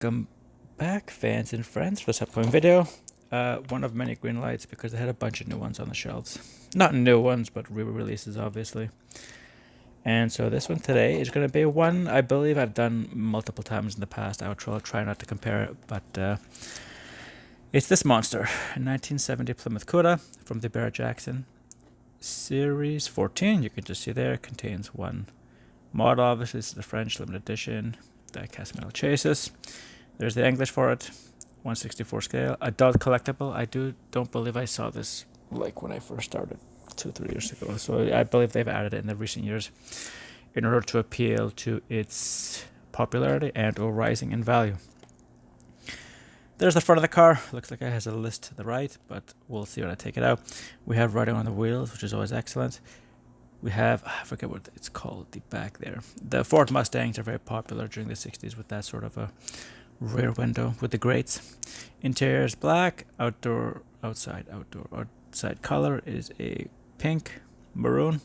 Welcome back, fans and friends, for this upcoming video. One of many Greenlights because they had a bunch of new ones on the shelves. Not new ones, but re-releases, obviously. And so this one today is going to be one I believe I've done multiple times in the past. I will try not to compare it, but it's this monster. 1970 Plymouth Cuda from the Barrett-Jackson Series 14. You can just see there, it contains one model, obviously. This is the French limited edition, die-cast metal chassis. There's the English for it, 1/64 scale, adult collectible. I don't believe I saw this like when I first started 2-3 years ago. So I believe they've added it in the recent years in order to appeal to its popularity and or rising in value. There's the front of the car. Looks like it has a list to the right, but we'll see when I take it out. We have writing on the wheels, which is always excellent. We have, I forget what it's called, the back there. The Ford Mustangs are very popular during the 60s with that sort of a rear window with the grates. Interior is black. Outside color is a pink, maroon.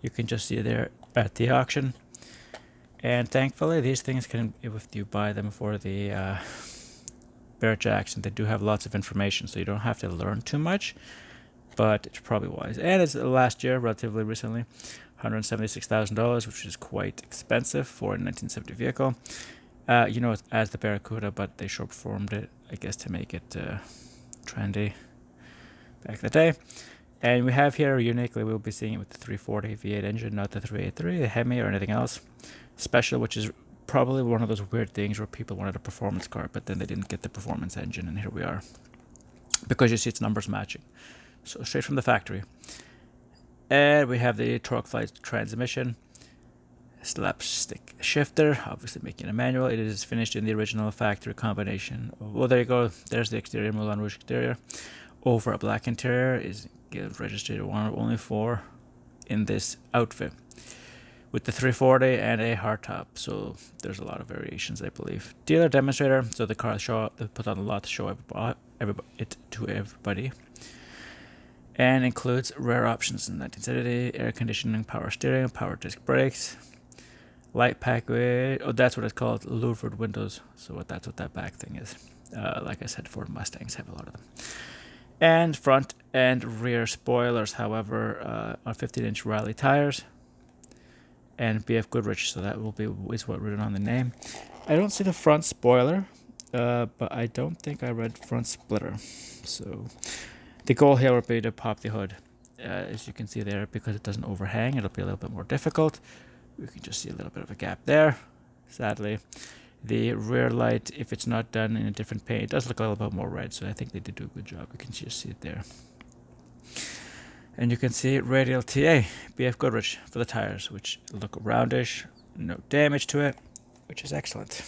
You can just see there at the auction. And thankfully, these things can, if you buy them for the Barrett-Jackson, they do have lots of information, so you don't have to learn too much, but it's probably wise. And it's last year, relatively recently, $176,000, which is quite expensive for a 1970 vehicle. As the Barracuda, but they short formed it, I guess, to make it trendy back in the day. And we have here, uniquely, we'll be seeing it with the 340 V8 engine, not the 383, the Hemi, or anything else special, which is probably one of those weird things where people wanted a performance car, but then they didn't get the performance engine, and here we are. Because you see its numbers matching. So straight from the factory. And we have the torque flight transmission. Slapstick shifter, obviously making a manual. It is finished in the original factory combination. Well, there you go. There's the exterior, Moulin Rouge exterior. Over a black interior is registered only for in this outfit. With the 340 and a hardtop, so there's a lot of variations, I believe. Dealer demonstrator, so the car put on a lot to show it to everybody. And includes rare options in 1970, air conditioning, power steering, power disc brakes. Light package. Oh, that's what it's called. Louvered windows. So that's what that back thing is. Like I said, Ford Mustangs have a lot of them. And front and rear spoilers, however, are 15-inch Riley tires. And BF Goodrich. So that is what written on the name. I don't see the front spoiler, but I don't think I read front splitter. So the goal here would be to pop the hood, as you can see there, because it doesn't overhang. It'll be a little bit more difficult. We can just see a little bit of a gap there. Sadly, the rear light, if it's not done in a different paint, it does look a little bit more red, so I think they did do a good job. You can just see it there. And you can see radial TA, BF Goodrich for the tires, which look roundish, no damage to it, which is excellent.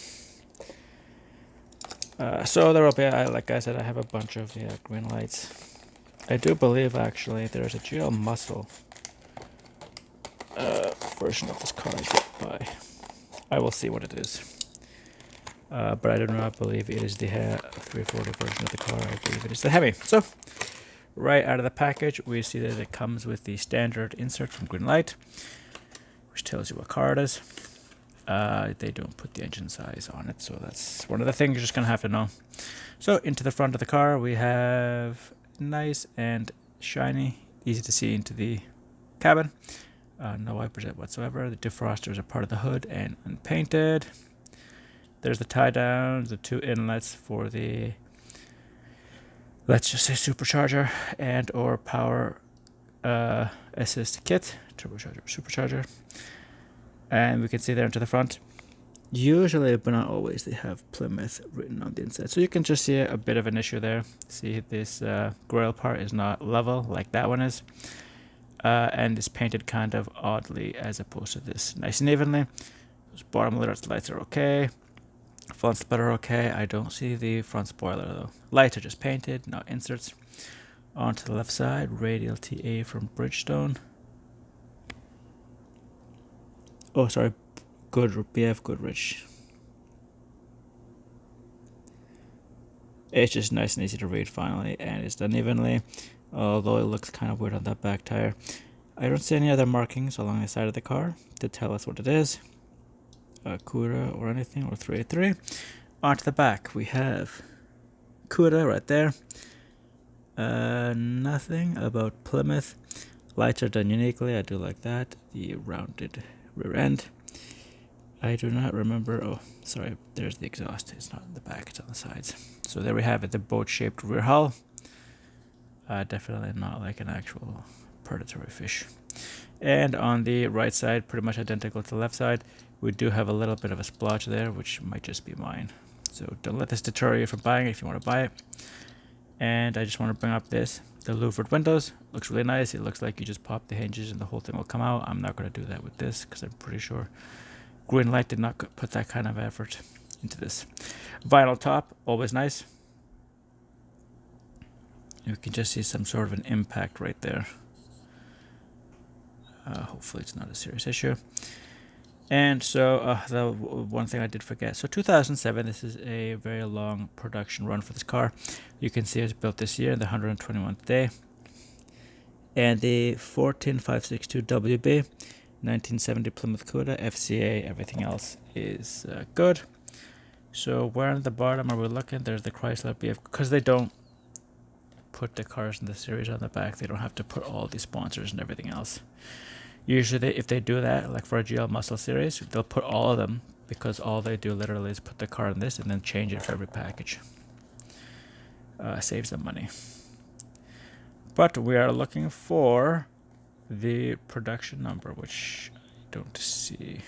So there will be, like I said, I have a bunch of Greenlights. I do believe, actually, there's a GL Muscle version of this car I did buy. I will see what it is. But I do not believe it is the 340 version of the car. I believe it is the Hemi. So, right out of the package, we see that it comes with the standard insert from Greenlight, which tells you what car it is. They don't put the engine size on it, so that's one of the things you're just going to have to know. So, into the front of the car, we have nice and shiny, easy to see into the cabin. No wipers whatsoever. The defrosters are part of the hood and unpainted. There's the tie downs, the two inlets for the, let's just say, supercharger and or power assist kit, turbocharger, supercharger. And we can see there into the front. Usually, but not always, they have Plymouth written on the inside. So you can just see a bit of an issue there. See, this grille part is not level like that one is. And it's painted kind of oddly as opposed to this nice and evenly. Those bottom lights are okay. Front splitter okay. I don't see the front spoiler though. Lights are just painted, not inserts. On to the left side, radial TA from Bridgestone. Oh, sorry, BF Goodrich. It's just nice and easy to read finally, and it's done evenly. Although it looks kind of weird on that back tire. I don't see any other markings along the side of the car to tell us what it is. Cuda or anything, or 383. Onto the back, we have Cuda right there. Nothing about Plymouth. Lights are done uniquely. I do like that. The rounded rear end. I do not remember. Oh, sorry. There's the exhaust. It's not in the back. It's on the sides. So there we have it. The boat-shaped rear hull. Definitely not like an actual predatory fish. And on the right side, pretty much identical to the left side, we do have a little bit of a splotch there, which might just be mine. So don't let this deter you from buying it if you want to buy it. And I just want to bring up this. The louvered windows. Looks really nice. It looks like you just pop the hinges and the whole thing will come out. I'm not going to do that with this because I'm pretty sure Greenlight did not put that kind of effort into this. Vinyl top, always nice. You can just see some sort of an impact right there. Hopefully it's not a serious issue. And so the one thing I did forget. So 2007, this is a very long production run for this car. You can see it was built this year, the 121th day. And the 14562 WB, 1970 Plymouth Cuda, FCA, everything else is good. So where on the bottom are we looking? There's the Chrysler BF, because they don't put the cars in the series on the back. They don't have to put all the sponsors and everything else. Usually if they do that, like for a GL Muscle series, they'll put all of them because all they do literally is put the car in this and then change it for every package. Saves them money. But we are looking for the production number, which I don't see.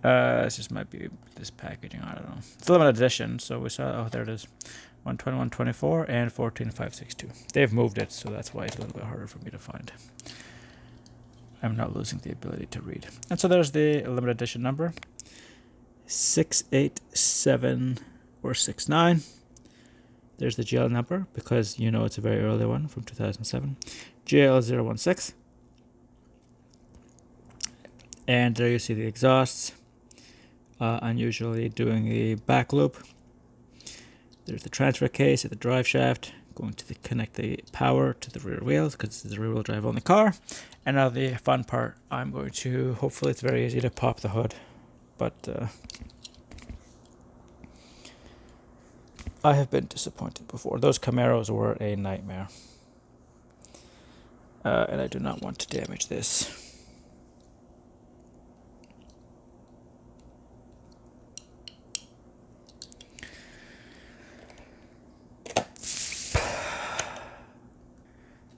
This just might be this packaging, I don't know. It's a limited edition, so we saw, oh, there it is. 12124 and 14562. They've moved it, so that's why it's a little bit harder for me to find. I'm not losing the ability to read. And so there's the limited edition number. 687 or 69. There's the GL number, because you know it's a very early one from 2007. GL016. And there you see the exhausts. Unusually doing the back loop. There's the transfer case at the drive shaft, going to connect the power to the rear wheels, because this is a rear wheel drive only car. And now the fun part, I'm going to, hopefully it's very easy to pop the hood, but I have been disappointed before. Those Camaros were a nightmare. And I do not want to damage this.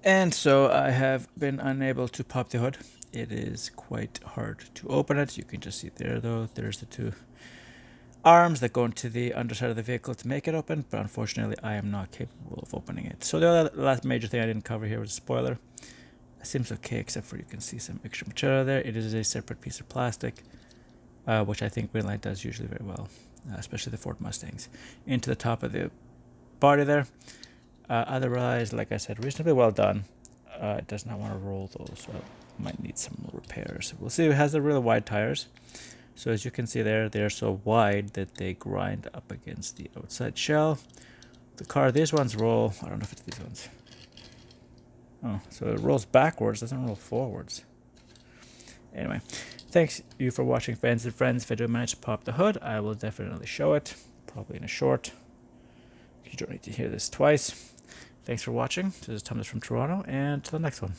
And so I have been unable to pop the hood. It is quite hard to open it. You can just see there though, there's the two arms that go into the underside of the vehicle to make it open, but unfortunately I am not capable of opening it. So the other last major thing I didn't cover here was the spoiler. It seems okay, except for you can see some extra material there. It is a separate piece of plastic, which I think Greenlight does usually very well, especially the Ford Mustangs. Into the top of the body there. Otherwise, like I said, reasonably well done. It does not want to roll though, so it might need some repairs. We'll see. It has the really wide tires. So as you can see there, they're so wide that they grind up against the outside shell. The car, these ones roll, I don't know if it's these ones. Oh, so it rolls backwards, doesn't roll forwards. Anyway, thanks you for watching, fans and friends. If I do manage to pop the hood, I will definitely show it, probably in a short. You don't need to hear this twice. Thanks for watching. This is Thomas from Toronto, and till the next one.